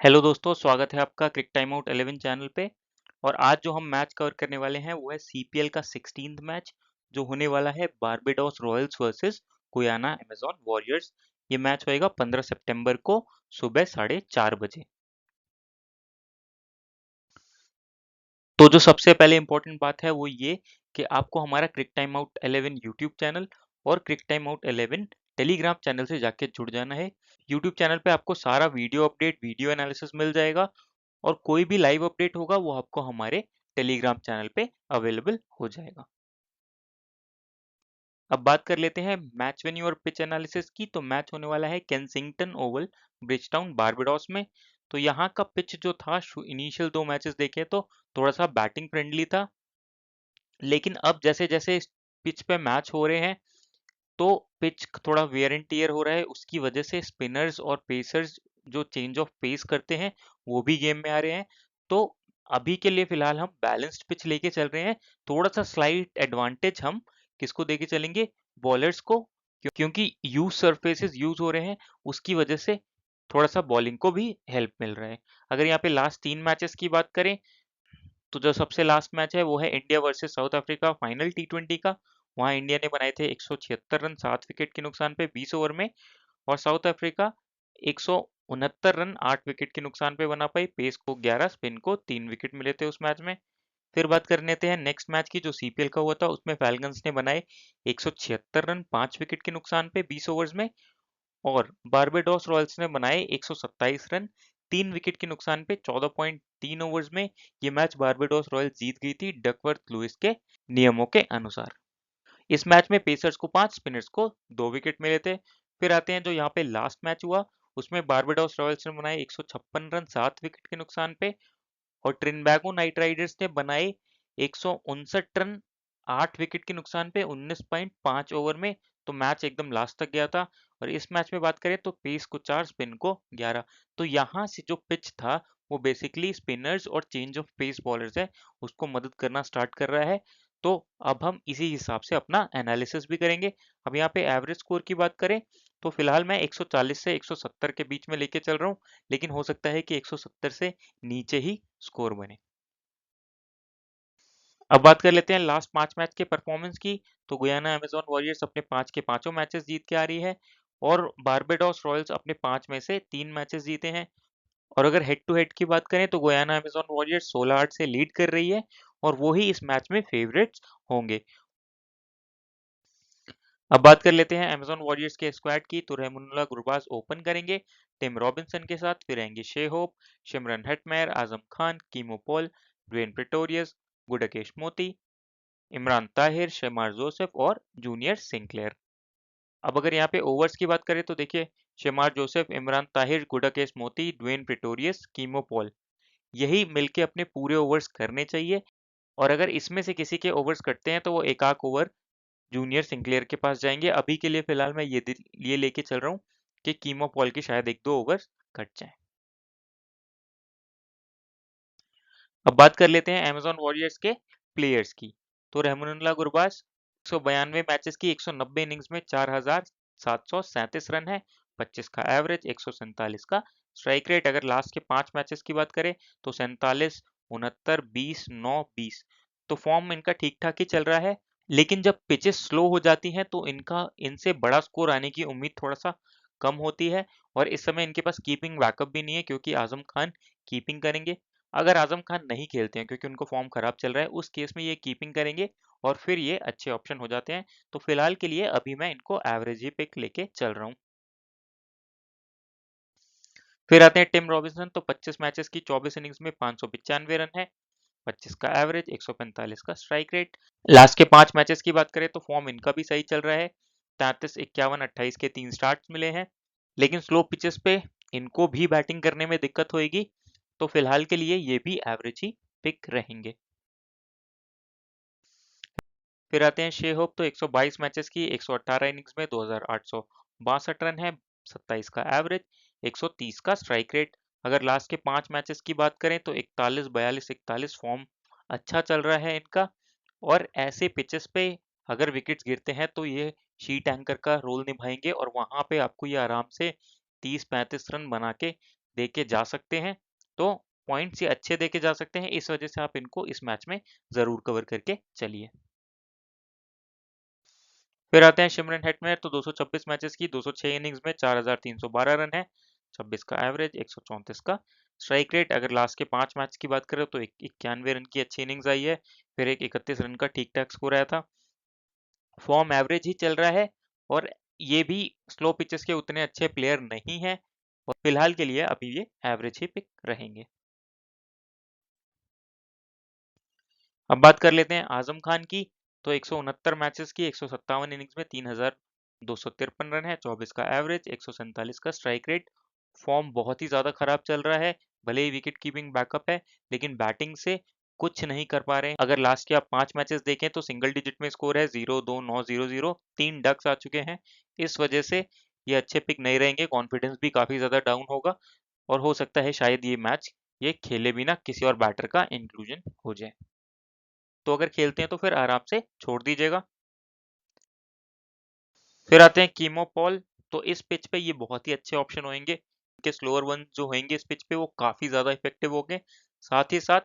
Hello दोस्तों, स्वागत है आपका क्रिक टाइम आउट 11 चैनल पे। और आज जो हम मैच कवर करने वाले हैं वो है सीपीएल का 16th मैच जो होने वाला है Barbados Royals versus Guyana Amazon warriors. ये मैच होएगा 15 सितंबर को सुबह 4:30 बजे। तो जो सबसे पहले इम्पोर्टेंट बात है वो ये कि आपको हमारा क्रिक टाइम आउट 11 यूट्यूब चैनल और क्रिक टाइम आउट 11 टेलीग्राम चैनल से जाके जुड़ जाना है। यूट्यूब चैनल पे आपको सारा वीडियो अपडेट, वीडियो एनालिसिस मिल जाएगा और कोई भी लाइव अपडेट होगा वो आपको हमारे टेलीग्राम चैनल पे अवेलेबल हो जाएगा। अब बात कर लेते हैं मैच वेन्यू और पिच एनालिसिस की। तो मैच होने वाला है केंसिंगटन ओवल, ब्रिजटाउन, बारबाडोस में। तो यहाँ का पिच जो था, इनिशियल दो मैचेस देखे तो थोड़ा सा बैटिंग फ्रेंडली था, लेकिन अब जैसे जैसे पिच पे मैच हो रहे हैं तो पिच थोड़ा वेयर एंड टियर हो रहा है। उसकी वजह से स्पिनर्स और पेसर्स जो चेंज ऑफ पेस करते हैं वो भी गेम में आ रहे हैं। तो अभी के लिए फिलहाल हम बैलेंस्ड पिच लेके चल रहे हैं। थोड़ा सा स्लाइट एडवांटेज हम किसको देके चलेंगे? बॉलर्स को, क्योंकि यूज सरफेसेस यूज हो रहे हैं, उसकी वजह से थोड़ा सा बॉलिंग को भी हेल्प मिल रहा है। अगर यहाँ पे लास्ट 3 मैचेस की बात करें तो जो सबसे लास्ट मैच है वो है India versus South Africa final टी20 का। वहां इंडिया ने बनाए थे 176 रन 7 विकेट के नुकसान पे 20 ओवर में, और साउथ अफ्रीका 169 रन 8 विकेट के नुकसान पे बना पाई। पेस को 11, स्पिन को 3 विकेट मिले थे उस मैच में। फिर बात कर लेते हैं नेक्स्ट मैच की जो सीपीएल का हुआ था। उसमें फैल्कन्स ने बनाए 176 रन 5 विकेट के नुकसान पे 20 ओवर्स में, और बारबाडोस रॉयल्स ने बनाए 127 रन 3 विकेट के नुकसान पे 14.3 ओवर्स में। ये मैच बारबाडोस रॉयल्स जीत गई थी डकवर्थ लुइस के नियमों के अनुसार। इस मैच में पेसर्स को 5, स्पिनर्स को 2 विकेट मिले थे। फिर आते हैं जो यहाँ पे लास्ट मैच हुआ, उसमें बारबाडोस रॉयल्स ने बनाए 156 रन 7 विकेट के नुकसान पे, और ट्रिनबैगो नाइट राइडर्स ने बनाए 159 रन 8 विकेट के नुकसान पे 19.5 ओवर में। तो मैच एकदम लास्ट तक गया था। और इस मैच में बात करें तो पेस को 4, स्पिन को 11। तो यहाँ से जो पिच था वो बेसिकली स्पिनर्स और चेंज ऑफ पेस बॉलर्स है उसको मदद करना स्टार्ट कर रहा है। तो अब हम इसी हिसाब से अपना एनालिसिस भी करेंगे। अब यहाँ पे एवरेज स्कोर की बात करें तो फिलहाल मैं 140 से 170 के बीच में लेके चल रहा हूँ, लेकिन हो सकता है कि 170 से नीचे ही स्कोर बने। अब बात कर लेते हैं लास्ट 5 मैच के परफॉर्मेंस की। तो गुयाना अमेजन वॉरियर्स अपने 5 के पांचों मैचेस जीत के आ रही है, और बारबाडोस रॉयल्स अपने 5 में से 3 मैचेस जीते हैं। और अगर हेड टू हेड की बात करें तो गुयाना अमेजन वॉरियर्स 16-8 से लीड कर रही है, और वो ही इस मैच में फेवरेट्स होंगे। अब बात कर लेते हैं अमेजन वॉरियर्स के स्क्वाड की। तो रहमानुल्लाह गुरबाज ओपन करेंगे टिम रॉबिन्सन के साथ। फिर आएंगे Shai Hope, Shimron Hetmyer, Azam Khan, Keemo Paul, Dwayne Pretorius, Gudakesh Motie, Imran Tahir, Shamar Joseph और जूनियर सिंक्लेयर। अब अगर यहाँ पे ओवर्स की बात करें तो देखिए, शेमार जोसेफ, इमरान ताहिर, गुडाकेश मोती, ड्वेन प्रेटोरियस, कीमो पॉल, यही मिलके अपने पूरे ओवर्स करने चाहिए। और अगर इसमें से किसी के ओवर्स कटते हैं तो वो एक आध ओवर जूनियर सिंक्लेयर के पास जाएंगे। अभी के लिए फिलहाल मैं ये लेके चल रहा हूँ कि कीमो पॉल की शायद 1-2 ओवर्स कट जाए। अब बात कर लेते हैं अमेजन वॉरियर्स के प्लेयर्स की। तो रहमानुल्लाह गुरबाज 192 मैचेस की 190 इनिंग्स में 4737 रन है, 25 का एवरेज, 147 का स्ट्राइक रेट। अगर लास्ट के 5 मैचेस की बात करें तो 47, 69, 20, 9, 20। तो फॉर्म इनका ठीक ठाक ही चल रहा है, लेकिन जब पिचेस स्लो हो जाती हैं तो इनका इनसे बड़ा स्कोर आने की उम्मीद थोड़ा सा कम होती है। और इस समय इनके पास कीपिंग बैकअप भी नहीं है, क्योंकि आजम खान कीपिंग करेंगे। अगर आजम खान नहीं खेलते हैं क्योंकि उनको फॉर्म खराब चल रहा है, उस केस में ये कीपिंग करेंगे और फिर ये अच्छे ऑप्शन हो जाते हैं। तो फिलहाल के लिए अभी मैं इनको एवरेज ही पिक लेके चल रहा हूँ। फिर आते हैं टिम रॉबिन्सन। तो 25 मैचेस की 24 इनिंग्स में 595 रन है, 25 का एवरेज, 145 का स्ट्राइक रेट। लास्ट के 5 मैचेस की बात करें तो फॉर्म इनका भी सही चल रहा है, 33, 51, 28 के 3 स्टार्ट्स मिले हैं। लेकिन स्लो पिचेस पे इनको भी बैटिंग करने में दिक्कत होगी, तो फिलहाल के लिए ये भी एवरेज ही पिक रहेंगे। फिर आते हैं शे होप। तो 122 मैचेस की 118 इनिंग्स में 2862 रन है, 27 का एवरेज, 130 का स्ट्राइक रेट। अगर लास्ट के 5 मैचेस की बात करें तो 41, 42, 41 फॉर्म अच्छा चल रहा है इनका। और ऐसे पिचेस पे अगर विकेट्स गिरते हैं तो ये शीट एंकर का रोल निभाएंगे, और वहां पे आपको ये आराम से 30-35 रन बना के दे के जा सकते हैं, तो पॉइंट्स ये अच्छे दे के जा सकते हैं, इस वजह से आप इनको इस मैच में ज़रूर कवर करके चलिए। फिर आते हैं शिमरन हेटमेयर, तो 226 मैचेस की 206 इनिंग्स में 4,312 रन है, 26 का एवरेज, 134 का स्ट्राइक रेट। अगर लास्ट के 5 मैच की बात करें तो 91 रन की अच्छी इनिंग्स आई है, फिर एक 31 रन का ठीक ठाक स्कोर आया था। फॉर्म एवरेज ही चल रहा है और ये भी स्लो पिचेस के उतने अच्छे प्लेयर नहीं है और फिलहाल के लिए अभी ये एवरेज ही पिक रहेंगे। अब बात कर लेते हैं आजम खान की, तो 169 मैचेस की 157 इनिंग्स में 3,253 रन है, 24 का एवरेज, 147 का स्ट्राइक रेट। फॉर्म बहुत ही ज्यादा खराब चल रहा है, भले ही विकेट कीपिंग बैकअप है लेकिन बैटिंग से कुछ नहीं कर पा रहे हैं। अगर लास्ट के आप 5 मैचेस देखें तो सिंगल डिजिट में स्कोर है, 0-2-9-0-0, 3 डक्स आ चुके हैं। इस वजह से ये अच्छे पिक नहीं रहेंगे, कॉन्फिडेंस भी काफी ज्यादा डाउन होगा और हो सकता है शायद ये मैच ये खेले बिना किसी और बैटर का इंक्लूजन हो जाए। तो अगर खेलते हैं तो फिर आराम से छोड़ दीजिएगा। फिर आते हैं कीमो पॉल, तो इस पिच पे ये बहुत ही अच्छे ऑप्शन होंगे। इनके स्लोअर वन जो होंगे इस पिच पे वो काफी ज्यादा इफेक्टिव होंगे, साथ ही साथ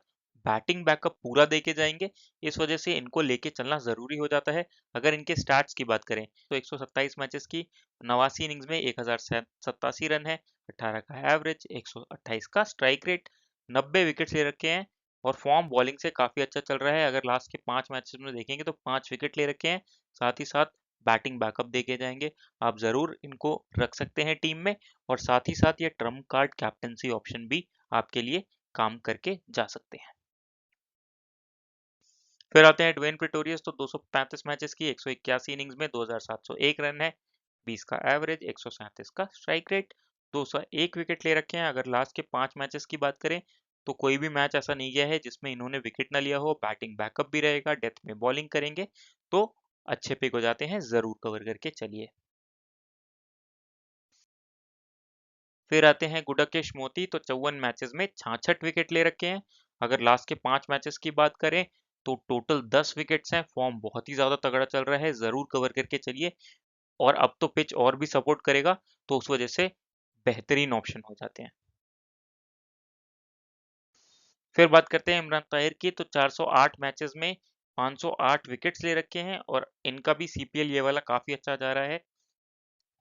बैटिंग बैकअप पूरा देके जाएंगे, इस वजह से इनको लेके चलना जरूरी हो जाता है। अगर इनके स्टैट्स की बात करें तो 127 मैचेस की 89 इनिंग्स में 1,087 रन है, 18 का एवरेज, 128 का स्ट्राइक रेट, 90 विकेट ले रखे हैं और फॉर्म बॉलिंग से काफी अच्छा चल रहा है। अगर लास्ट के 5 मैचेस में देखेंगे तो 5 विकेट ले रखे हैं, साथ ही साथ बैटिंग बैकअप देके जाएंगे। आप जरूर इनको रख सकते हैं टीम में और साथ ही साथ ये ट्रम्प कार्ड कैप्टनसी ऑप्शन भी आपके लिए काम करके जा सकते हैं। फिर आते हैं ड्वेन प्रिटोरियस, तो 235 मैचेस की 181 इनिंग्स में 2,701 रन है, 20 का एवरेज, 137 का स्ट्राइक रेट, 201 विकेट ले रखे हैं। अगर लास्ट के 5 मैचेस की बात करें तो कोई भी मैच ऐसा नहीं गया है जिसमें इन्होंने विकेट ना लिया हो, बैटिंग बैकअप भी रहेगा, डेथ में बॉलिंग करेंगे तो अच्छे पिक हो जाते हैं, जरूर कवर करके चलिए। फिर आते हैं गुडाकेश मोती, तो 54 मैचेस में 66 विकेट ले रखे हैं। अगर लास्ट के 5 मैचेस की बात करें तो टोटल 10 विकेट्स हैं, फॉर्म बहुत ही ज्यादा तगड़ा चल रहा है, जरूर कवर करके चलिए। और अब तो पिच और भी सपोर्ट करेगा तो उस वजह से बेहतरीन ऑप्शन हो जाते हैं। फिर बात करते हैं इमरान ताहिर की, तो 408 मैचेस में 508 विकेट्स ले रखे हैं और इनका भी सीपीएल ये वाला काफी अच्छा जा रहा है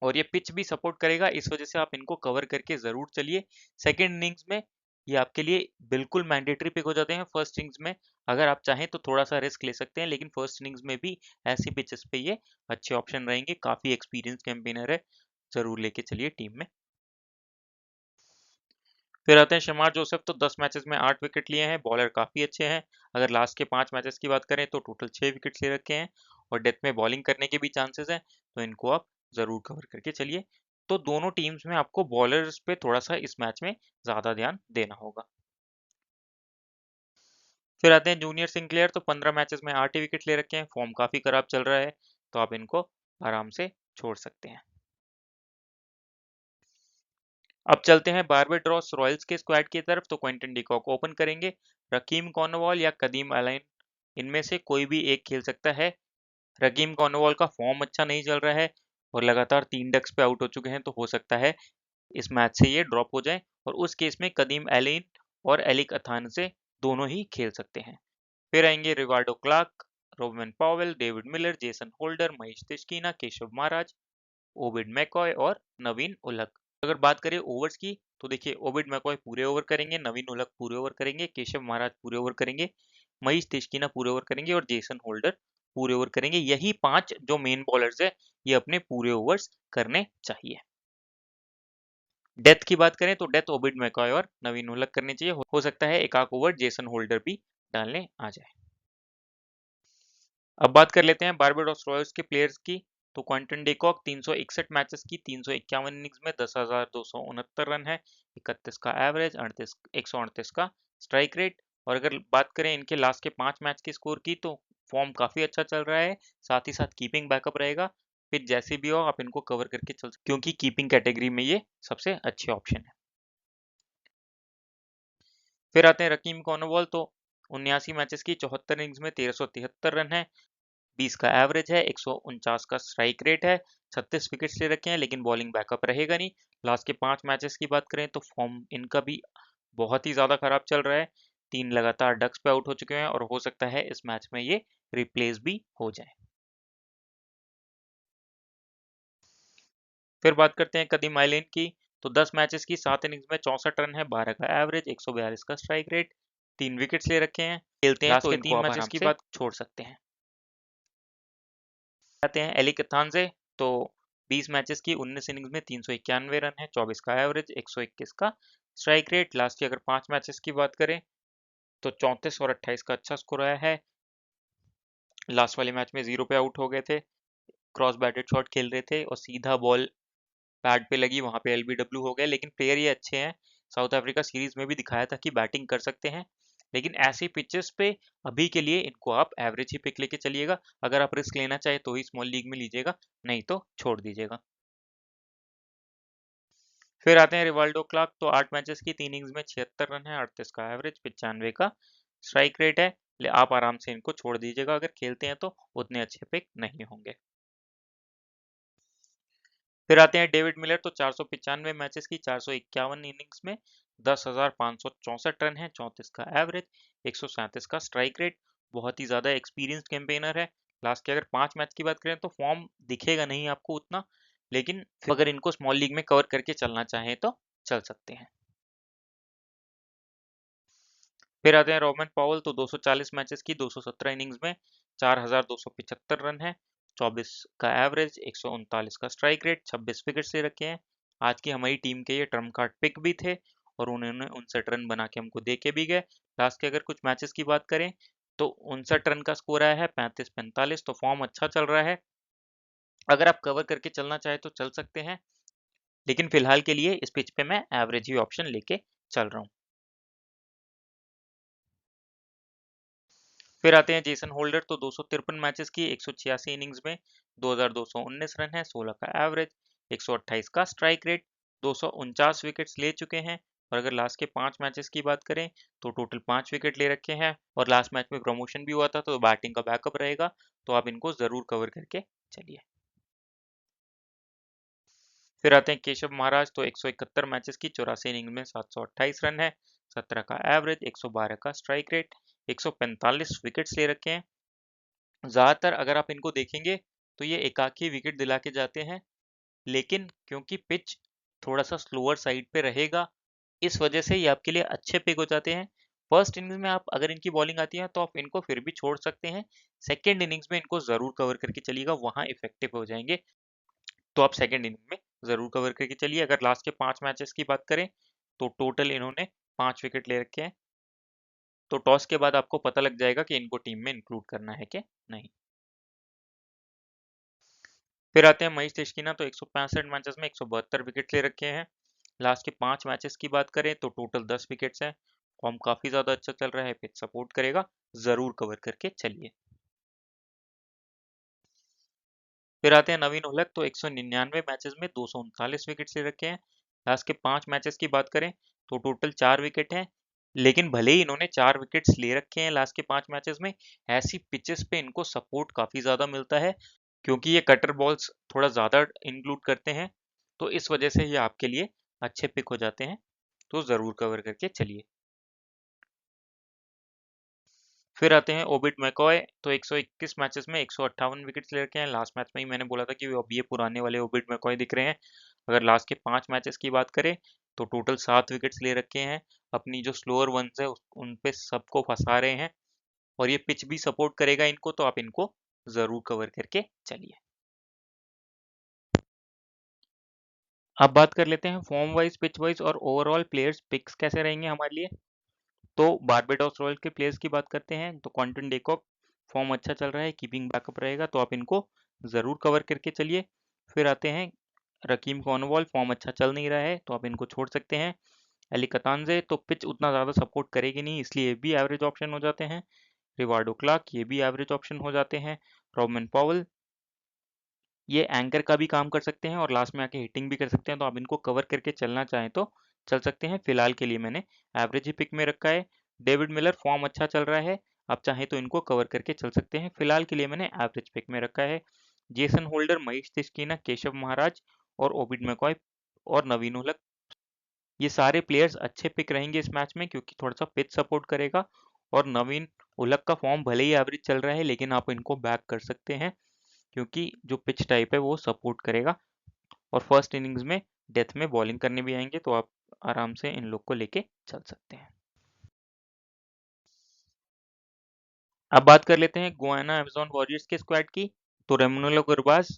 और ये पिच भी सपोर्ट करेगा, इस वजह से आप इनको कवर करके जरूर चलिए। सेकंड इनिंग्स में ये आपके लिए बिल्कुल मैंडेटरी पिक हो जाते हैं। फर्स्ट इनिंग्स में अगर आप चाहें तो थोड़ा सा रिस्क ले सकते हैं, लेकिन फर्स्ट इनिंग्स में भी ऐसी पिचेस पे ये अच्छे ऑप्शन रहेंगे, काफी एक्सपीरियंस कैंपेनर है, जरूर लेके चलिए टीम में। फिर आते हैं शमार जोसेफ, तो 10 मैचेस में 8 विकेट लिए हैं, बॉलर काफी अच्छे हैं। अगर लास्ट के 5 मैचेस की बात करें तो टोटल 6 विकेट ले रखे हैं और डेथ में बॉलिंग करने के भी चांसेस हैं, तो इनको आप जरूर कवर करके चलिए। तो दोनों टीम्स में आपको बॉलर्स पे थोड़ा सा इस मैच में ज्यादा ध्यान देना होगा। फिर आते हैं जूनियर सिंक्लेयर, तो 15 मैचेस में 8 ही विकेट ले रखे हैं, फॉर्म काफी खराब चल रहा है, तो आप इनको आराम से छोड़ सकते हैं। अब चलते हैं बारबाडोस रॉयल्स के स्क्वाड की तरफ, तो क्विंटन डिकॉक ओपन करेंगे, रकीम कॉर्नवॉल या कदीम अलाइन इनमें से कोई भी एक खेल सकता है। रकीम कॉर्नवॉल का फॉर्म अच्छा नहीं चल रहा है और लगातार 3 डक्स पे आउट हो चुके हैं, तो हो सकता है इस मैच से ये ड्रॉप हो जाए और उस केस में कदीम एलिन और एलिक अथान से दोनों ही खेल सकते हैं। फिर आएंगे रिवार्डो Clarke, Rovman Powell, David Miller, Jason Holder, Mahesh Theekshana, Keshav Maharaj, Obed McCoy और नवीन उलक। अगर बात करें ओवर्स की तो देखिए ओबिड मैकॉय पूरे ओवर करेंगे, नवीन उलक पूरे ओवर करेंगे, केशव महाराज पूरे ओवर करेंगे, महेश तिस्कीना पूरे ओवर करेंगे और जेसन होल्डर पूरे ओवर करेंगे। यही 5 जो मेन बॉलर्स है ये अपने पूरे ओवर्स करने चाहिए। डेथ की बात करें तो डेथ ओबिड मैकॉय और नवीन उलक करनी चाहिए, हो सकता है एक आध ओवर जेसन होल्डर भी डालने आ जाए। अब बात कर लेते हैं बारबाडोस रॉयल्स के प्लेयर्स की, तो क्विंटन डिकॉक 361 मैचेस की 351 इनिंग्स में 10,269 रन है, 31 का एवरेज, 138 का स्ट्राइक रेट। और अगर बात करें इनके लास्ट के 5 मैच के स्कोर की तो फॉर्म काफी अच्छा चल रहा है, साथ ही साथ कीपिंग बैकअप रहेगा। फिर जैसे भी हो आप इनको कवर करके चल सकते क्योंकि कीपिंग कैटेगरी में ये सबसे अच्छे ऑप्शन है। फिर आते हैं रकीम कॉर्नवॉल, तो 79 मैचेस की 74 इनिंग्स में 1373 रन है, 20 का एवरेज है, 149 का स्ट्राइक रेट है, 36 विकेट्स ले रखे हैं, लेकिन बॉलिंग बैकअप रहेगा नहीं। लास्ट के 5 मैचेस की बात करें तो फॉर्म इनका भी बहुत ही ज़्यादा खराब चल रहा है। 3 लगातार डक्स पे आउट हो चुके हैं और हो सकता है इस मैच में ये रिप्लेस भी हो जाए। फिर बात करते हैं कदीम आइलैंड की। तो 10 मैचेस की 7 इनिंग्स में 64 रन है, 12 का एवरेज, 142 का स्ट्राइक रेट, 3 विकेट्स ले रखे हैं। खेलते हैं लास्ट तो के इनको 3 आप मैचेस आराम की से बात छोड़ सकते हैं। आते हैं एली कथानजे। तो 20 मैचेस की 19 इनिंग्स में 391 रन है, 24 का एवरेज, 121 का स्ट्राइक रेट। लास्ट की अगर 5 मैचेस की बात करें तो 34 और 28 का अच्छा स्कोर आया है। लास्ट वाले मैच में 0 पे आउट हो गए थे, क्रॉस बैटेड शॉट खेल रहे थे और सीधा बॉल पैड पे लगी, वहां पे एलबीडब्ल्यू हो गए। लेकिन प्लेयर ये अच्छे हैं, साउथ अफ्रीका सीरीज में भी दिखाया था कि बैटिंग कर सकते हैं। लेकिन ऐसी पिचेस पे अभी के लिए इनको आप एवरेज ही पिक लेके चलिएगा। अगर आप रिस्क लेना चाहे तो ही स्मॉल लीग में लीजिएगा, नहीं तो छोड़ दीजिएगा। फिर आते हैं रिवाल्डो क्लार्क। तो 8 मैचेस की 3 इनिंग्स में 76 रन है, 38 का एवरेज, 95 का स्ट्राइक रेट है। आप आराम से इनको छोड़ दीजिएगा, अगर खेलते हैं तो उतने अच्छे पिक नहीं होंगे। फिर आते हैं डेविड मिलर। तो 495 मैचेस की 451 इनिंग्स में 10,564 रन है, 34 का एवरेज, 137 का स्ट्राइक रेट। बहुत ही ज्यादा एक्सपीरियंस्ड कैंपेनर है। लास्ट के अगर 5 मैच की बात करें तो फॉर्म दिखेगा नहीं आपको उतना, लेकिन फिर अगर इनको स्मॉल लीग में कवर करके चलना चाहें तो चल सकते हैं। फिर आते हैं रोमन पॉवल। तो 240 मैचेस की 217 इनिंग्स में 4,275 रन है, 24 का एवरेज, 139 का स्ट्राइक रेट, 26 विकेट्स ले रखे हैं। आज की हमारी टीम के ये ट्रम्प कार्ड पिक भी थे और उन्होंने 59 रन बना के हमको दे के भी गए। लास्ट के अगर कुछ मैचेस की बात करें तो 59 रन का स्कोर आया है, 35-45, तो फॉर्म अच्छा चल रहा है। अगर आप कवर करके चलना चाहे तो चल सकते हैं, लेकिन फिलहाल के लिए इस पिच पे मैं एवरेज ही ऑप्शन लेके चल रहा हूँ। फिर आते हैं जेसन होल्डर। तो 253 मैचेस की 186 इनिंग्स में 2,219 रन है, 16 का एवरेज, 128 का स्ट्राइक रेट, 249 विकेट्स ले चुके हैं। और अगर लास्ट के 5 मैचेस की बात करें तो टोटल 5 विकेट ले रखे हैं और लास्ट मैच में प्रमोशन भी हुआ था, तो बैटिंग का बैकअप रहेगा, तो आप इनको जरूर कवर करके चलिए। फिर आते हैं केशव महाराज। तो 171 मैचेस की 84 इनिंग में 728 रन है, 17 का एवरेज, 112 का स्ट्राइक रेट, 145 विकेट्स ले रखे हैं। ज़्यादातर अगर आप इनको देखेंगे तो ये एकाकी विकेट दिला के जाते हैं, लेकिन क्योंकि पिच थोड़ा सा स्लोअर साइड पे रहेगा, इस वजह से ये आपके लिए अच्छे पिक हो जाते हैं। फर्स्ट इनिंग्स में आप अगर इनकी बॉलिंग आती है तो आप इनको फिर भी छोड़ सकते हैं। सेकेंड इनिंग्स में इनको ज़रूर कवर करके चलिएगा, वहाँ इफेक्टिव हो जाएंगे, तो आप सेकेंड इनिंग में ज़रूर कवर करके चलिए। अगर लास्ट के 5 मैचेस की बात करें तो टोटल इन्होंने 5 विकेट ले रखे हैं, तो टॉस के बाद आपको पता लग जाएगा कि इनको टीम में इंक्लूड करना है कि नहीं। फिर आते हैं महेश देशकीना। तो 165 मैचेस में 172 विकेट ले रखे हैं। लास्ट के 5 मैचेस की बात करें तो टोटल 10 विकेट्स हैं। फॉर्म काफी ज्यादा अच्छा चल रहा है, पिच सपोर्ट करेगा, जरूर कवर करके चलिए। फिर आते हैं नवीन उलक। तो 199 मैचेस में 239 विकेट ले रखे हैं। लास्ट के 5 मैचेस की बात करें तो टोटल 4 विकेट हैं, लेकिन भले ही इन्होंने 4 विकेट्स ले रखे हैं लास्ट के 5 मैचेस में, ऐसी पिचेस पे इनको सपोर्ट काफी ज्यादा मिलता है, क्योंकि ये कटर बॉल्स थोड़ा ज़्यादा इंक्लूड करते हैं, तो इस वजह से ये आपके लिए अच्छे पिक हो जाते हैं, तो ज़रूर कवर करके चलिए। फिर आते हैं ओबिट मैकॉय। तो 121 मैचेस में 158 विकेट्स ले रखे हैं। लास्ट मैच में ही मैंने बोला था कि अब ये पुराने वाले ओबिट मैकॉय दिख रहे हैं। अगर लास्ट के 5 मैचेस की बात करें तो टोटल 7 विकेट्स ले रखे हैं। अपनी जो स्लोअर वंस है उन पे सबको फंसा रहे हैं और ये पिच भी सपोर्ट करेगा इनको, तो आप इनको ज़रूर कवर करके चलिए। अब बात कर लेते हैं फॉर्म वाइज, पिच वाइज और ओवरऑल प्लेयर्स पिक्स कैसे रहेंगे हमारे लिए। तो बारबाडोस रॉयल के प्लेयर्स की बात करते हैं। तो क्वांटन डेकॉक, फॉर्म अच्छा चल रहा है, कीपिंग बैकअप रहेगा, तो आप इनको ज़रूर कवर करके चलिए। फिर आते हैं रकीम कॉर्नवॉल, फॉर्म अच्छा चल नहीं रहा है, तो आप इनको छोड़ सकते हैं। एली कतानजे, तो पिच उतना ज़्यादा सपोर्ट करेगी नहीं, इसलिए ये भी एवरेज ऑप्शन हो जाते हैं। रिवार्डो क्लार्क, ये भी एवरेज ऑप्शन हो जाते हैं। रॉबमन पॉवल, ये एंकर का भी काम कर सकते हैं और लास्ट में आके हिटिंग भी कर सकते हैं, तो आप इनको कवर करके चलना चाहें तो चल सकते हैं। फिलहाल के लिए मैंने एवरेज ही पिक में रखा है। डेविड मिलर, फॉर्म अच्छा चल रहा है, आप चाहें तो इनको कवर करके चल सकते हैं। फिलहाल के लिए मैंने एवरेज पिक में रखा है। जेसन होल्डर, महेश तिस्कीना, केशव महाराज और ओबिड मैकॉय और नवीन उलक, ये सारे प्लेयर्स अच्छे पिक रहेंगे इस मैच में, क्योंकि थोड़ा सा पिच सपोर्ट करेगा। और नवीन उलक का फॉर्म भले ही एवरेज चल रहा है, लेकिन आप इनको बैक कर सकते हैं, क्योंकि जो पिच टाइप है वो सपोर्ट करेगा। और फर्स्ट इनिंग्स में डेथ में बॉलिंग करने भी आएंगे, तो आप आराम से इन लोग को लेके चल सकते हैं। अब बात कर लेते हैं गोयाना अमेजोन वॉरियर्स के स्क्वाड की। तो रेमुनेलो गुरबाज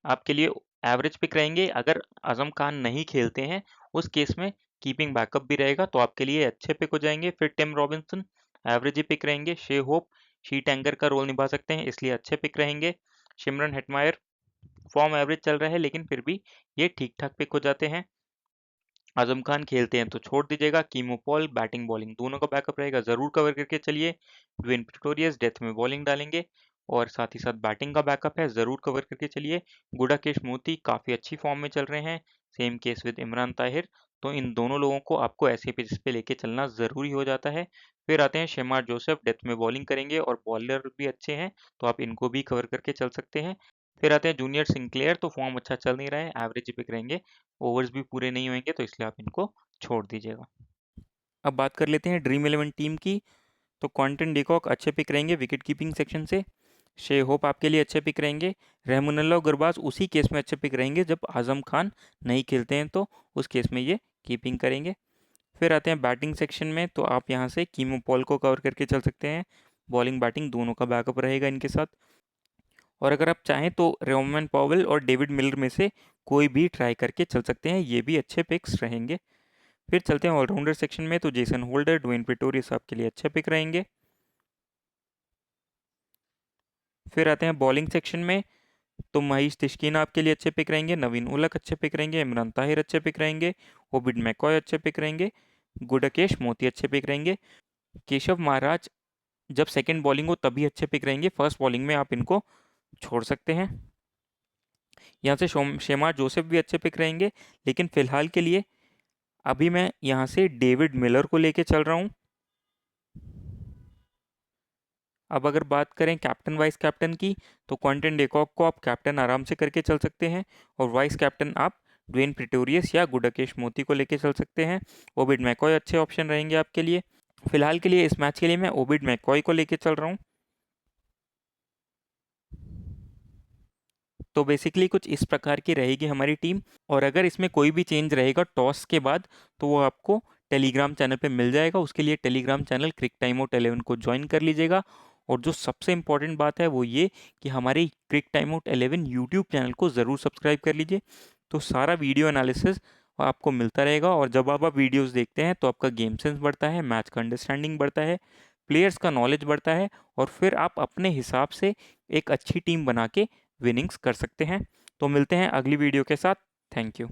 आपके लिए एवरेज पिक रहेंगे। अगर आजम खान नहीं खेलते हैं, उस केस में कीपिंग बैकअप भी रहेगा, तो आपके लिए अच्छे पिक हो जाएंगे। फिर टिम रॉबिन्सन एवरेज ही पिक रहेंगे। शे होप शीट एंकर का रोल निभा सकते हैं, इसलिए अच्छे पिक रहेंगे। सिमरन हेटमायर फॉर्म एवरेज चल रहा है, लेकिन फिर भी ये ठीक ठाक पिक हो जाते हैं। आजम खान खेलते हैं तो छोड़ दीजिएगा। कीमो पॉल बैटिंग बॉलिंग दोनों का बैकअप रहेगा, जरूर कवर करके चलिए। ड्वेन प्रिटोरियस डेथ में बॉलिंग डालेंगे और साथ ही साथ बैटिंग का बैकअप है, जरूर कवर करके चलिए। गुडाकेश मोती काफी अच्छी फॉर्म में चल रहे हैं। Same case with Imran Tahir. तो इन दोनों लोगों को आपको ऐसे पिचेस पे लेके चलना जरूरी हो जाता है। फिर आते हैं शेमार जोसेफ, डेथ में बॉलिंग करेंगे और बॉलर भी अच्छे हैं, तो आप इनको भी कवर करके चल सकते हैं। फिर आते हैं जूनियर सिंक्लेयर, तो फॉर्म अच्छा चल नहीं रहा है, एवरेज पिक रहेंगे, ओवर्स भी पूरे नहीं होंगे, तो इसलिए आप इनको छोड़ दीजिएगा। अब बात कर लेते हैं ड्रीम 11 टीम की। तो क्वांटन डिकॉक अच्छे पिक रहेंगे विकेट कीपिंग सेक्शन से। शे होप आपके लिए अच्छे पिक रहेंगे। रहमुनल्ला गुरबाज उसी केस में अच्छे पिक रहेंगे जब आजम खान नहीं खेलते हैं, तो उस केस में ये कीपिंग करेंगे। फिर आते हैं बैटिंग सेक्शन में, तो आप यहाँ से कीमो पॉल को कवर करके चल सकते हैं। बॉलिंग बैटिंग दोनों का बैकअप रहेगा इनके साथ। और अगर आप चाहें तो रोमन पॉवेल और डेविड मिलर में से कोई भी ट्राई करके चल सकते हैं, ये भी अच्छे पिक्स रहेंगे। फिर चलते हैं ऑलराउंडर सेक्शन में, तो जेसन होल्डर, ड्वेन प्रिटोरियस आपके लिए अच्छे पिक रहेंगे। फिर आते हैं बॉलिंग सेक्शन में, तो महेश तिश्कीना आपके लिए अच्छे पिक रहेंगे। नवीन उलक अच्छे पिक रहेंगे। इमरान ताहिर अच्छे पिक रहेंगे। ओबिड मैकॉय अच्छे पिक रहेंगे। गुडकेश मोती अच्छे पिक रहेंगे। केशव महाराज जब सेकंड बॉलिंग हो तभी अच्छे पिक रहेंगे, फर्स्ट बॉलिंग में आप इनको छोड़ सकते हैं। यहाँ से शेमार जोसेफ भी अच्छे पिक रहेंगे, लेकिन फिलहाल के लिए अभी मैं यहाँ से डेविड मिलर को लेके चल रहा हूँ। अब अगर बात करें कैप्टन वाइस कैप्टन की, तो क्वांटन डेकॉक को आप कैप्टन आराम से करके चल सकते हैं, और वाइस कैप्टन आप ड्वेन प्रिटोरियस या गुडाकेश मोती को लेके चल सकते हैं। ओबिड मैकॉय अच्छे ऑप्शन रहेंगे आपके लिए। फिलहाल के लिए इस मैच के लिए मैं ओबिड मैकॉय को लेके चल रहा हूँ। तो बेसिकली कुछ इस प्रकार की रहेगी हमारी टीम। और अगर इसमें कोई भी चेंज रहेगा टॉस के बाद, तो वो आपको टेलीग्राम चैनल पे मिल जाएगा। उसके लिए टेलीग्राम चैनल क्रिक टाइम आउट 11 को ज्वाइन कर लीजिएगा। और जो सबसे इंपॉर्टेंट बात है वो ये कि हमारे क्रिक टाइम आउट 11 यूट्यूब चैनल को ज़रूर सब्सक्राइब कर लीजिए, तो सारा वीडियो एनालिसिस आपको मिलता रहेगा। और जब आप वीडियोस देखते हैं तो आपका गेम सेंस बढ़ता है, मैच का अंडरस्टैंडिंग बढ़ता है, प्लेयर्स का नॉलेज बढ़ता है, और फिर आप अपने हिसाब से एक अच्छी टीम बना के विनिंग्स कर सकते हैं। तो मिलते हैं अगली वीडियो के साथ। Thank you.